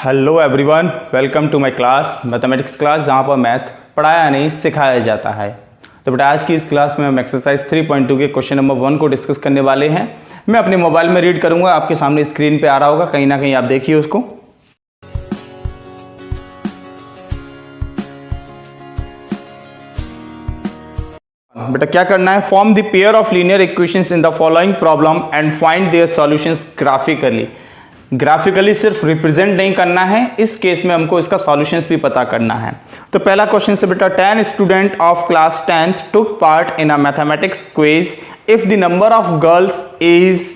Hello everyone, welcome to my class mathematics class, जहाँ पर math पढ़ाया नहीं सिखाया जाता है। तो बेटा आज की इस क्लास में हम एक्सरसाइज 3.2 के क्वेश्चन नंबर 1 को डिस्कस करने वाले हैं। मैं अपने मोबाइल में रीड करूंगा, आपके सामने स्क्रीन पे आ रहा होगा, कहीं ना कहीं आप देखिए उसको। बेटा क्या करना है, form the pair of linear equations in the following problem and find their solutions graphically. Graphically सिर्फ रिप्रेजेंट नहीं करना है, इस केस में हमको इसका सॉल्यूशंस भी पता करना है। तो पहला क्वेश्चन से बेटा 10 student of class 10th took part in a mathematics quiz if the number of girls is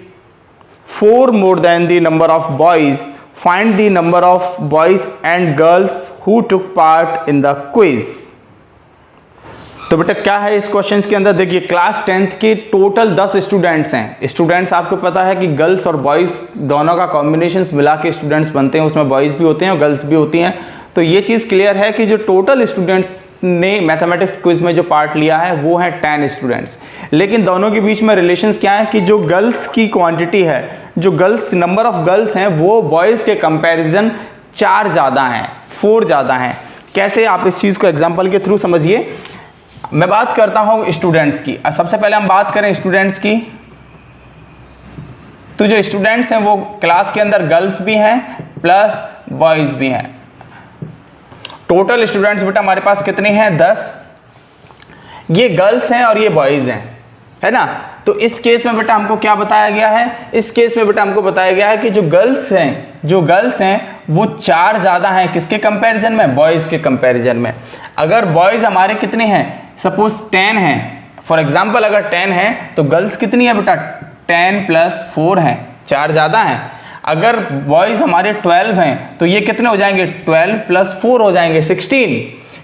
4 more than the number of boys, find the number of boys and girls who took part in the quiz. तो बेटा क्या है इस question के अंदर, देखिए class 10th के total 10 students हैं। स्टूडेंट्स आपको पता है कि गर्ल्स और बॉयज दोनों का कॉम्बिनेशन मिला के स्टूडेंट्स बनते हैं, उसमें बॉयज भी होते हैं और गर्ल्स भी होती हैं। तो ये चीज़ क्लियर है कि जो टोटल स्टूडेंट्स ने मैथमेटिक्स क्विज में जो पार्ट लिया है वो है 10 स्टूडेंट्स। लेकिन दोनों के बीच में रिलेशंस क्या है कि जो गर्ल्स की क्वांटिटी है, जो गर्ल्स नंबर ऑफ गर्ल्स हैं वो बॉयज़ के कंपेरिजन 4 ज़्यादा हैं, 4 ज़्यादा हैं। कैसे, आप इस चीज़ को एग्जाम्पल के थ्रू समझिए। मैं बात करता हूं स्टूडेंट्स की। सबसे पहले हम बात करें स्टूडेंट्स की, तो जो स्टूडेंट्स हैं वो क्लास के अंदर गर्ल्स भी हैं प्लस बॉयज भी हैं। टोटल स्टूडेंट्स बेटा हमारे पास कितने हैं, 10। ये गर्ल्स हैं और ये बॉयज हैं, है ना। तो इस केस में बेटा हमको क्या बताया गया है, इस केस में बेटा हमको बताया गया है कि जो गर्ल्स हैं वो 4 ज्यादा हैं किसके कंपैरिजन में, बॉयज के कंपैरिजन में। अगर बॉयज हमारे कितने हैं, सपोज 10 हैं, फॉर एग्जांपल अगर 10 है तो गर्ल्स कितनी है बेटा, 10 प्लस 4 हैं, 4 ज्यादा हैं। अगर बॉयज हमारे 12 हैं तो ये कितने हो जाएंगे, 12 प्लस 4 हो जाएंगे 16।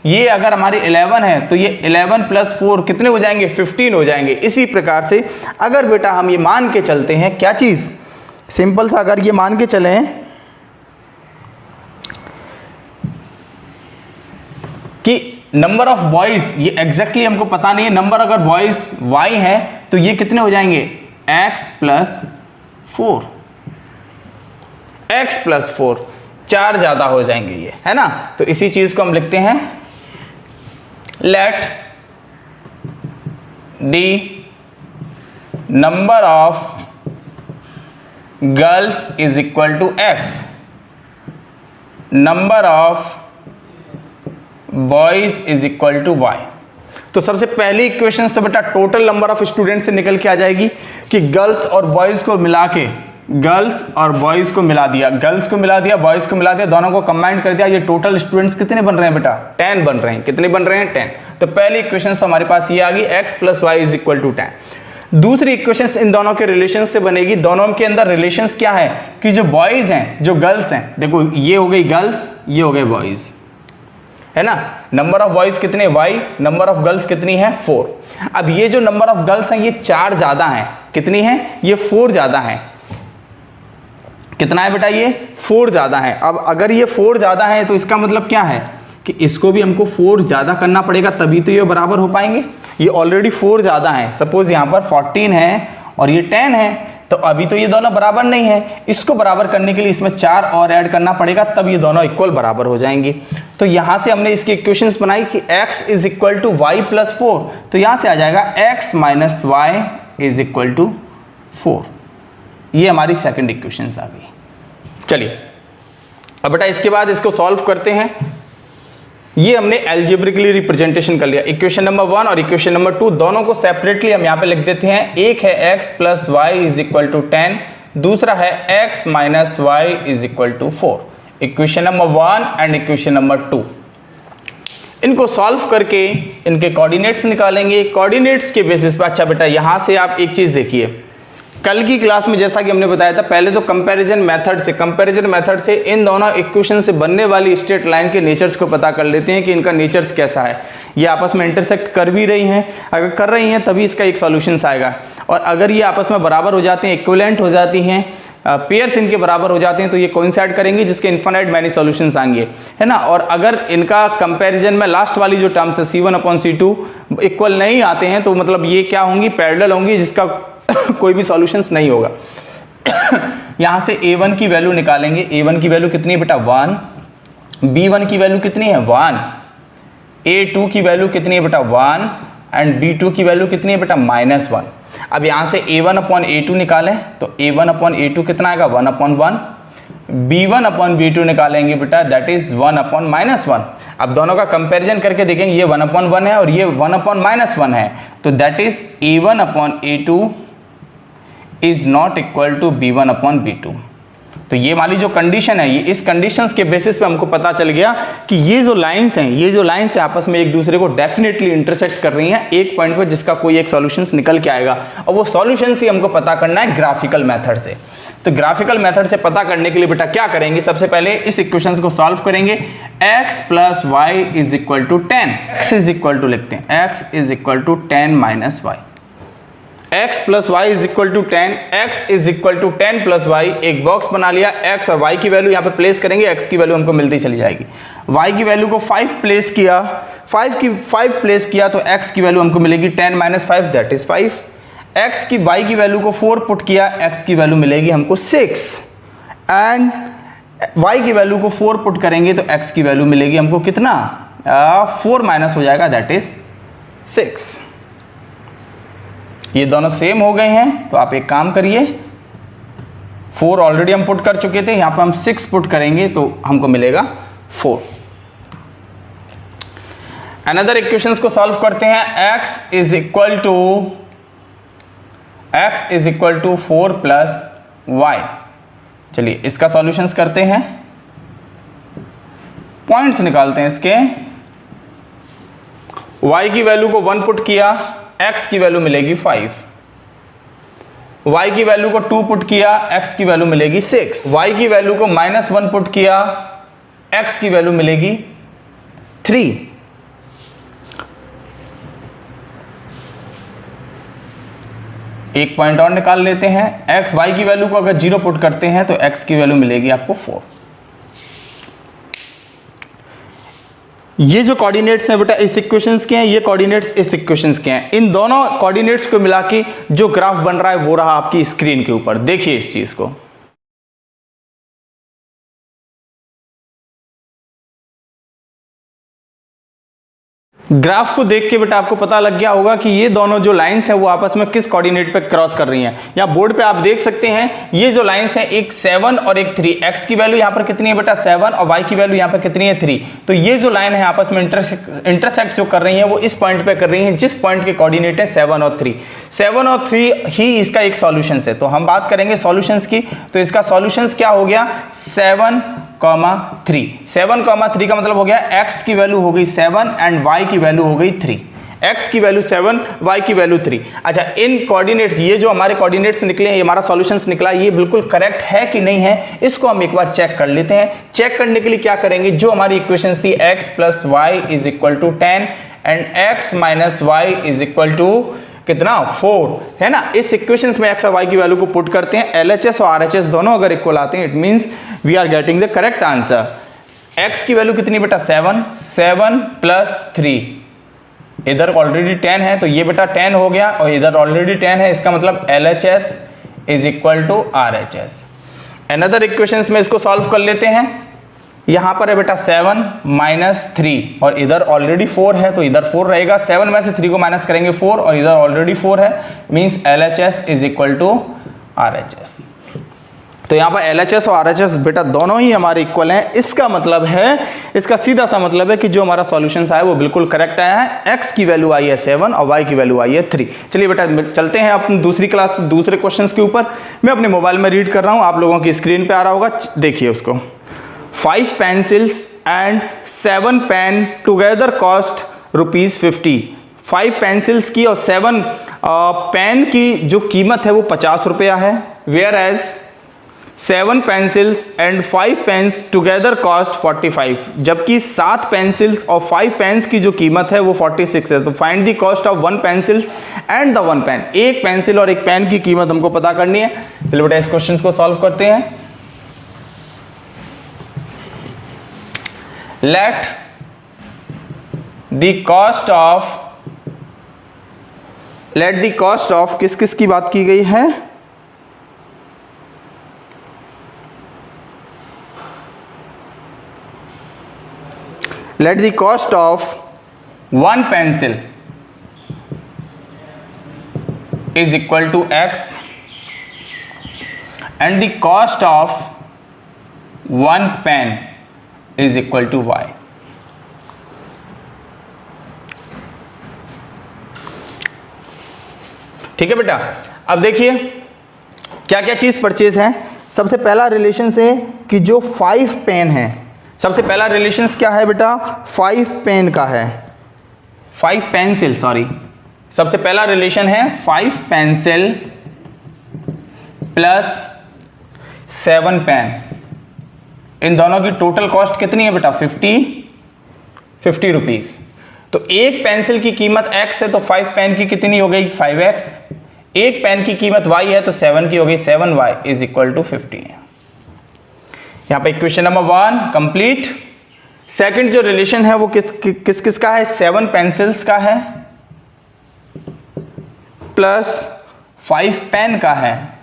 ये अगर हमारे 11 है तो ये 11 प्लस 4 कितने हो जाएंगे, 15 हो जाएंगे। इसी प्रकार से अगर बेटा हम ये मान के चलते हैं, क्या चीज, सिंपल सा अगर ये मान के चले कि नंबर ऑफ बॉयज, ये एग्जैक्टली हमको पता नहीं है, नंबर अगर बॉयज y है तो ये कितने हो जाएंगे, x प्लस 4, x प्लस 4, 4 ज्यादा हो जाएंगे ये, है ना। तो इसी चीज को हम लिखते हैं, let the number of girls is equal to x, number of boys is equal to y। तो सबसे पहली इक्वेशन तो बेटा टोटल नंबर ऑफ स्टूडेंट से निकल के आ जाएगी कि गर्ल्स और बॉयज को मिला के, गर्ल्स और बॉयज को मिला दिया, गर्ल्स को मिला दिया, बॉयज को मिला दिया, दोनों को कंबाइन कर दिया, ये टोटल स्टूडेंट्स कितने बन रहे हैं बेटा, 10 बन रहे हैं। कितने बन रहे हैं, 10। तो पहली इक्वेशन तो हमारे पास ये आ गई, x plus y is equal to 10। दूसरी इक्वेशन इन दोनों के रिलेशन से बनेगी। दोनों के अंदर रिलेशंस क्या है कि जो बॉयज हैं, जो गर्ल्स हैं, देखो ये हो गई गर्ल्स, ये हो गए बॉयज, है ना। नंबर ऑफ बॉयज कितने, y, नंबर ऑफ गर्ल्स कितनी है, 4। अब ये जो नंबर ऑफ गर्ल्स हैं ये 4 ज्यादा हैं, कितनी है, ये 4 ज्यादा हैं। कितना है बेटा, ये 4 ज्यादा है। अब अगर ये 4 ज्यादा है तो इसका मतलब क्या है कि इसको भी हमको 4 ज्यादा करना पड़ेगा, तभी तो ये बराबर हो पाएंगे। ये ऑलरेडी 4 ज्यादा है, सपोज यहाँ पर 14 है और ये 10 है, तो अभी तो ये दोनों बराबर नहीं है। इसको बराबर करने के लिए इसमें 4 और ऐड करना पड़ेगा, तब ये दोनों इक्वल बराबर हो जाएंगे। तो यहां से हमने इसकी इक्वेशंस बनाई कि x is equal to y plus 4, तो यहां से आ जाएगा x minus y is equal to 4। ये हमारी सेकंड इक्वेशंस आ गई। चलिए अब बेटा इसके बाद इसको सॉल्व करते हैं। ये हमने एल्जेब्रिकली रिप्रेजेंटेशन कर लिया। इक्वेशन नंबर 1 और इक्वेशन नंबर 2 दोनों को सेपरेटली हम यहाँ पे लिख देते हैं। एक है x plus y is equal to 10, दूसरा है x minus y is equal to 4। Equation number 1 and equation number 2, इनको सॉल्व करके इनके कोऑर्डिनेट्स निकालेंगे। कोऑर्डिनेट्स के बेसिस पर, अच्छा बेटा यहाँ से आप एक चीज देखिए, कल की क्लास में जैसा कि हमने बताया था, पहले तो कंपैरिजन मेथड से इन दोनों इक्वेशन से बनने वाली स्ट्रेट लाइन के नेचर्स को पता कर लेते हैं कि इनका नेचर्स कैसा है। ये आपस में इंटरसेक्ट कर भी रही हैं, अगर कर रही हैं तभी इसका एक सॉल्यूशंस आएगा। और अगर ये आपस में बराबर हो जाते हैं, इक्विवेलेंट हो जाती हैं, पेयर्स इनके बराबर हो जाते हैं, तो ये कोइंसाइड करेंगे, जिसके इन्फिनाइट मैनी सॉल्यूशंस आएंगे, है ना। और अगर इनका कंपैरिजन में लास्ट वाली जो टर्म्स है C1/C2 इक्वल नहीं आते हैं, तो मतलब ये क्या होंगी, पैरेलल होंगी, जिसका कोई भी सॉल्यूशंस नहीं होगा। यहाँ से a1 की वैल्यू निकालेंगे। a1 की वैल्यू कितनी है बेटा 1, b1 की वैल्यू कितनी है 1, a2 की वैल्यू कितनी है बेटा 1 एंड b2 की वैल्यू कितनी है बेटा -1। अब यहाँ से a1 अपॉन a2 निकालें तो a1 अपॉन a2 कितना आएगा 1 अपॉन 1, b1 अपॉन b2 निकालेंगे बेटा दैट इज 1 अपॉन -1। अब दोनों का कंपैरिजन करके देखेंगे, ये 1 अपॉन 1 है और ये 1 अपॉन -1 है, तो that is a1 upon a2 is not equal to b1 upon b2। तो ये वाली जो कंडीशन है, ये इस कंडीशंस के बेसिस पे हमको पता चल गया कि ये जो लाइंस हैं आपस में एक दूसरे को डेफिनेटली इंटरसेक्ट कर रही हैं एक पॉइंट पे, जिसका कोई एक सॉल्यूशंस निकल के आएगा और वो सॉल्यूशंस ही हमको पता करना है ग्राफिकल मेथड से। तो ग्राफिकल मेथड से पता करने के लिए बेटा क्या करेंगे, सबसे पहले इस इक्वेशंस को सॉल्व करेंगे। x plus y is equal to 10, x is equal to लिखते हैं x is equal to 10 minus y, x plus y is equal to 10, x is equal to 10 plus y. एक बॉक्स बना लिया, x और y की value यहाँ पे place करेंगे, x की वैल्यू हमको मिलती चली जाएगी। y की वैल्यू को 5 प्लेस किया, 5 प्लेस किया तो x की वैल्यू हमको मिलेगी 10 माइनस 5 दैट इज 5। x की y की वैल्यू को 4 पुट किया, x की वैल्यू मिलेगी हमको 6 एंड y की वैल्यू को 4 पुट करेंगे तो x की वैल्यू मिलेगी हमको कितना 4 माइनस हो जाएगा दैट इज 6। ये दोनों सेम हो गए हैं तो आप एक काम करिए, 4 ऑलरेडी हम पुट कर चुके थे, यहां पे हम 6 पुट करेंगे तो हमको मिलेगा 4। अनदर इक्वेशंस को सॉल्व करते हैं। x is equal to 4 plus y. चलिए इसका सॉल्यूशंस करते हैं, पॉइंट्स निकालते हैं इसके। y की वैल्यू को 1 पुट किया, x की वैल्यू मिलेगी 5, y की वैल्यू को 2 पुट किया, x की वैल्यू मिलेगी 6, y की वैल्यू को -1 पुट किया, x की वैल्यू मिलेगी 3। एक पॉइंट और निकाल लेते हैं, y की वैल्यू को अगर 0 पुट करते हैं तो x की वैल्यू मिलेगी आपको 4। ये जो कोऑर्डिनेट्स हैं बेटा इस इक्वेशंस के हैं, ये कोऑर्डिनेट्स इस इक्वेशंस के हैं। इन दोनों कोऑर्डिनेट्स को मिला के जो ग्राफ बन रहा है वो रहा आपकी स्क्रीन के ऊपर, देखिए इस चीज को। ग्राफ को देख के बेटा आपको पता लग गया होगा कि ये दोनों जो लाइंस हैं वो आपस में किस कोऑर्डिनेट पे क्रॉस कर रही हैं। या बोर्ड पे आप देख सकते हैं ये जो लाइंस हैं एक 7 और एक 3, x की वैल्यू यहाँ पर कितनी है बेटा 7 और y की वैल्यू यहाँ पर कितनी है 3। तो ये जो लाइन है आपस में इंटरसेक्ट जो कर रही है वो इस पॉइंट पे कर रही है जिस पॉइंट के कोऑर्डिनेट है 7 और 3। 7 और 3 ही इसका एक सॉल्यूशन है। तो हम बात करेंगे सॉल्यूशंस की, तो इसका सॉल्यूशंस क्या हो गया 7, 3। 7, 3 का मतलब हो गया x की वैल्यू हो गई 7 एंड y की वैल्यू हो गई 3। x की वैल्यू 7, y की वैल्यू 3। अच्छा, इन कोऑर्डिनेट्स, ये जो हमारे कोऑर्डिनेट्स निकले हैं, ये हमारा सॉल्यूशंस निकला, ये बिल्कुल करेक्ट है कि नहीं है, इसको हम एक बार चेक कर लेते हैं। चेक करने के लिए क्या करेंगे, जो हमारी इक्वेशंस थी x plus y is equal to 10 and x minus y is equal to कितना 4 है ना। इस इक्वेशंस में x और y की वैल्यू को पुट करते हैं, LHS और RHS दोनों अगर इक्वल आते हैं it means we are getting the correct answer. x की वैल्यू कितनी बेटा 7 प्लस 3, इधर ऑलरेडी 10 है तो ये बेटा 10 हो गया और इधर ऑलरेडी 10 है, इसका मतलब LHS is equal to RHS। Another equations में इसको सॉल्व कर लेते हैं। यहां पर है बेटा 7 माइनस 3 और इधर ऑलरेडी 4 है तो इधर 4 रहेगा, 7 में से 3 को माइनस करेंगे 4 और इधर ऑलरेडी 4 है, means LHS is equal to RHS। तो यहाँ पर LHS और RHS बेटा दोनों ही हमारे इक्वल हैं। इसका मतलब है, इसका सीधा सा मतलब है कि जो हमारा सॉल्यूशन आया वो बिल्कुल करेक्ट आया है। x की वैल्यू आई है 7 और y की वैल्यू आई है 3। चलिए बेटा चलते हैं अपनी दूसरी क्लास दूसरे क्वेश्चंस के ऊपर। मैं अपने मोबाइल में रीड कर रहा हूँ, आप लोगों की स्क्रीन पे आ रहा होगा, देखिए उसको। 5 pencils and 7 pen together cost ₹50। 5 pencils की और 7 पेन की जो कीमत है वो 50 रुपया है, where as 7 pencils and 5 pens together cost 45, जबकि 7 पेंसिल्स और 5 पेन्स की जो कीमत है वो 46 है। तो find the cost of 1 pencils and the 1 pen। एक पेंसिल और एक पेन की कीमत हमको पता करनी है। चलिए बेटा इस क्वेश्चन को सॉल्व करते हैं। लेट द कॉस्ट ऑफ किस किस की बात की गई है, let the cost of one pencil is equal to x and the cost of one pen is equal to y. ठीक है बेटा, अब देखिए क्या क्या चीज परचेज है। सबसे पहला रिलेशन है कि जो 5 पेन है, सबसे पहला रिलेशन क्या है बेटा, 5 पेन का है, 5 पेंसिल सॉरी, सबसे पहला रिलेशन है 5 पेंसिल प्लस 7 पेन। इन दोनों की टोटल कॉस्ट कितनी है बेटा, 50 रुपीज। तो एक पेंसिल की कीमत x है तो 5 पेन की कितनी हो गई, 5x। एक पेन की कीमत y है तो 7 की हो गई 7y इज इक्वल टू 50। यहां पे इक्वेशन नंबर 1 कंप्लीट। सेकंड जो रिलेशन है वो किस का है, 7 पेंसिल्स का है प्लस 5 पेन का है।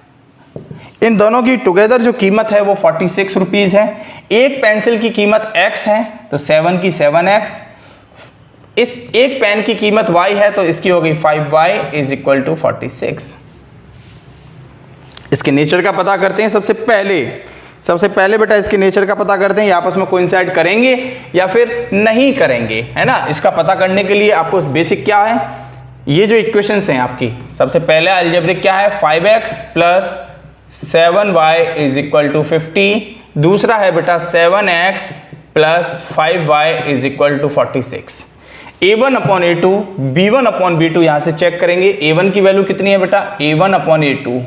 इन दोनों की टुगेदर जो कीमत है वो 46 रुपीज है। एक पेंसिल की कीमत x है तो 7 की 7x, इस एक पेन की कीमत y है तो इसकी हो गई 5y इज इक्वल टू 46। इसके नेचर का पता करते हैं। सबसे पहले बेटा इसके नेचर का पता करते हैं, ये आपस में कोइंसाइड करेंगे या फिर नहीं करेंगे, है ना। इसका पता करने के लिए आपको बेसिक क्या है, ये जो इक्वेशंस हैं आपकी, सबसे पहले अलजेब्रिक क्या है, 5x plus 7y is equal to 50। दूसरा है बेटा 7x plus 5y is equal to 46। a1 upon a2 b1 upon b2 यहां से चेक करेंगे। a1 की वैल्यू कितनी है बेटा, a1 अपॉन a2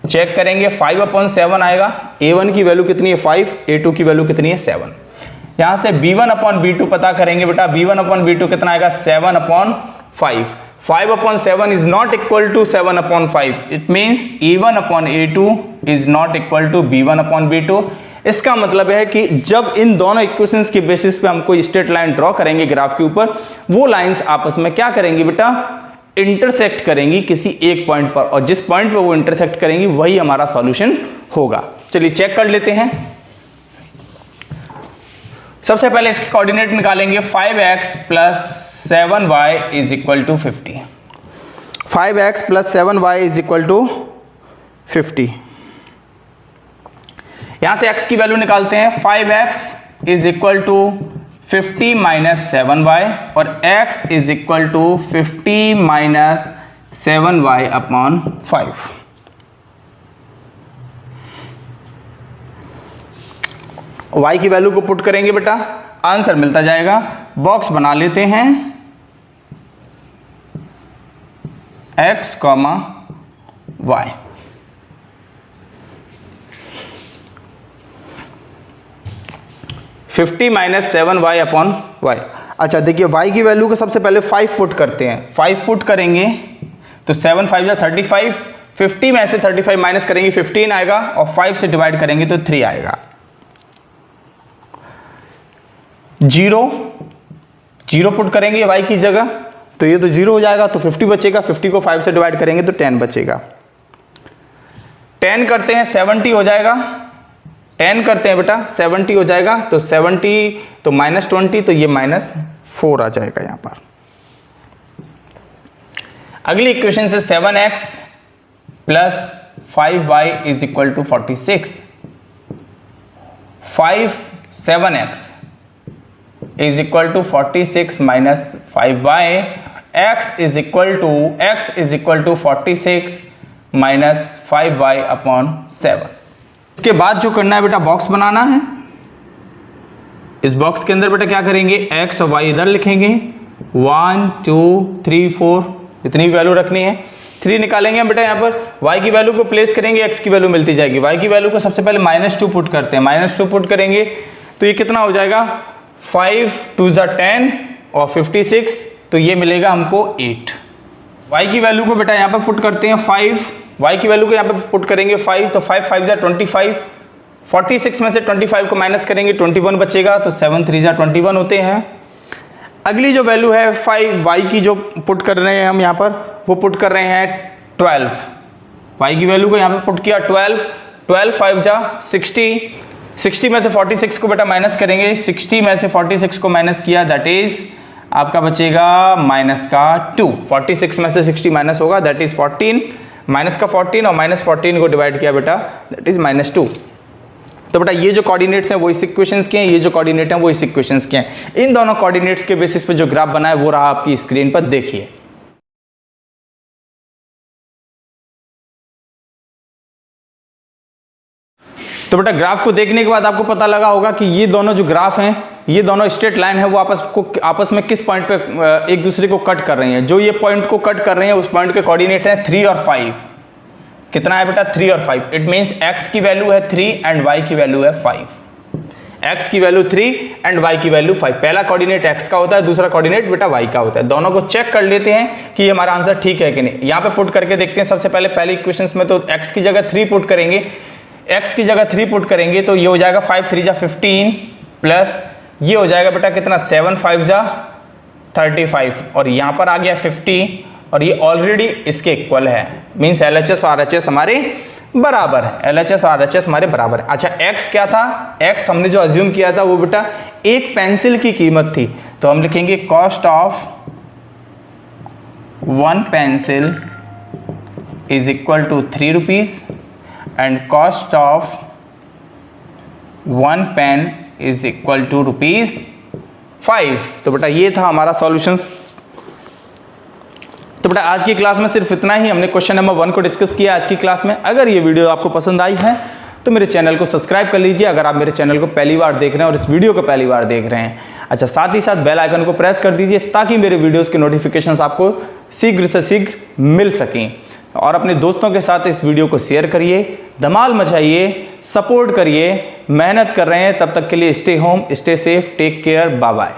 चेक करेंगे, 5 अपॉन 7 आएगा। a1 की वैल्यू कितनी है 5, a2 की वैल्यू कितनी है 7। यहां से b1 अपॉन b2 पता करेंगे बेटा, b1 अपॉन b2 कितना आएगा, 7 upon 5। 5 upon 7 is not equal to 7 upon 5. It means a1 upon a2 is not equal to b1 upon b2. इसका मतलब है कि जब इन दोनों इक्वेशंस के बेसिस पे हम कोई स्ट्रेट लाइन ड्रॉ करेंगे ग्राफ के ऊपर, वो लाइंस आपस में क्या करेंगी बेटा, इंटरसेक्ट करेंगी किसी एक पॉइंट पर, और जिस पॉइंट पर वो इंटरसेक्ट करेंगी वही हमारा सॉल्यूशन होगा। चलिए चेक कर लेते हैं। सबसे पहले इसके कोऑर्डिनेट निकालेंगे, 5x plus 7y is equal to 50। 5x plus 7y is equal to 50। यहां से x की वैल्यू निकालते हैं, 5x is equal to 50 minus 7y और x is equal to 50 minus 7y upon 5। y की वैल्यू को पुट करेंगे बेटा, आंसर मिलता जाएगा। बॉक्स बना लेते हैं, x, y। Fifty minus 7y upon y. अच्छा देखिए, y की वैल्यू को सबसे पहले 5 पुट करते हैं। 5 पुट करेंगे तो 7 5 35, 50 में से 35 माइनस करेंगे 15 आएगा, और 5 से डिवाइड करेंगे तो 3 आएगा। 0 पुट करेंगे y की जगह तो ये तो 0 हो जाएगा, तो 50 बचेगा। 50 को 5 से डिवाइड करेंगे तो 10 बचेगा। 10 करते हैं 70 हो जाएगा। 10 करते हैं बेटा 70 हो जाएगा, तो 70 तो माइनस 20, तो ये -4 आ जाएगा यहां पर। अगली इक्वेशन से 7x plus 5y is equal to 46। 7x is equal to 46 minus 5y, x is equal to 46 minus 5y upon 7। इसके बाद जो करना है बेटा, बॉक्स बनाना है। इस बॉक्स के अंदर बेटा क्या करेंगे, x और y इधर लिखेंगे, 1 2 3 4 इतनी वैल्यू रखनी है। 3 निकालेंगे हम बेटा यहाँ पर, y की वैल्यू को प्लेस करेंगे, x की वैल्यू मिलती जाएगी। y की वैल्यू को सबसे पहले -2 पुट करते हैं। -2 पुट करेंगे तो ये कितना हो जाएगा, 5 2 10 और 56, तो ये मिलेगा हमको 8। y की वैल्यू को बेटा यहाँ पर पुट करते हैं 5, y की वैल्यू को यहाँ पे पुट करेंगे 5, तो 5 5 25, 46 में से 25 को माइनस करेंगे 21 बचेगा, तो 7 3 21 होते हैं। अगली जो वैल्यू है 5 y की जो पुट कर रहे हैं हम यहाँ पर, वो पुट कर रहे हैं 12। y की वैल्यू को यहाँ पे पुट किया 12 5 60, 60 में से 46 को बेटा माइनस करेंगे, 60 में से 46 को माइनस किया, दैट इज आपका बचेगा माइनस का 2। 46 में से 60 माइनस होगा, दैट इज 14, माइनस का 14 और माइनस 14 को डिवाइड किया बेटा, दैट इज -2। तो बेटा ये जो कोऑर्डिनेट्स हैं वो इस इक्वेशंस के हैं, ये जो कोऑर्डिनेट हैं वो इस इक्वेशंस के हैं। इन दोनों कोऑर्डिनेट्स के बेसिस पे जो ग्राफ बना है वो रहा आपकी स्क्रीन पर, देखिए। तो बेटा ग्राफ को देखने के बाद आपको पता लगा होगा कि ये दोनों जो ग्राफ हैं, ये दोनों स्ट्रेट लाइन है, वो आपस में किस पॉइंट पे एक दूसरे को कट कर रही हैं। जो ये पॉइंट को कट कर रही हैं उस पॉइंट के कोऑर्डिनेट है 3 और 5। कितना है बेटा? 3 और 5। इट मींस x की वैल्यू है 3 एंड y की वैल्यू है 5। x की वैल्यू 3 एंड y की वैल्यू 5। पहला कोऑर्डिनेट x का होता है, दूसरा कोऑर्डिनेट बेटा y का होता है। दोनों को चेक कर लेते हैं कि हमारा आंसर ठीक है कि नहीं। यहाँ पे पुट करके देखते हैं। सबसे पहले पहले इक्वेशंस में तो x की जगह 3 पुट करेंगे, x की जगह 3 पुट करेंगे तो ये हो जाएगा 5 3 जा 15 प्लस ये हो जाएगा बेटा कितना 7 5 जा 35 और यहाँ पर आ गया 50 और ये ऑलरेडी इसके इक्वल है। मीन्स LHS और RHS हमारे बराबर है। LHS और RHS हमारे बराबर है। अच्छा x क्या था? x हमने जो अज्यूम किया था वो बेटा एक पेंसिल की कीमत थी, तो हम लिखेंगे cost of 1 pencil is equal to 3 rupees and cost of 1 pen is equal to ₹5। तो बेटा ये था हमारा सॉल्यूशन। तो बेटा आज की क्लास में सिर्फ इतना ही, हमने क्वेश्चन नंबर 1 को डिस्कस किया आज की क्लास में। अगर ये वीडियो आपको पसंद आई है तो मेरे चैनल को सब्सक्राइब कर लीजिए, अगर आप मेरे चैनल को पहली बार देख रहे हैं और इस वीडियो को पहली बार देख रहे हैं। अच्छा, साथ ही साथ बेल आइकन को प्रेस कर दीजिए ताकि मेरे वीडियोस के नोटिफिकेशंस आपको शीघ्र से शीघ्र मिल सकें। और अपने दोस्तों के साथ इस वीडियो को शेयर करिए, धमाल मचाइए, सपोर्ट करिए। मेहनत कर रहे हैं, तब तक के लिए stay home, stay safe, take care, bye bye.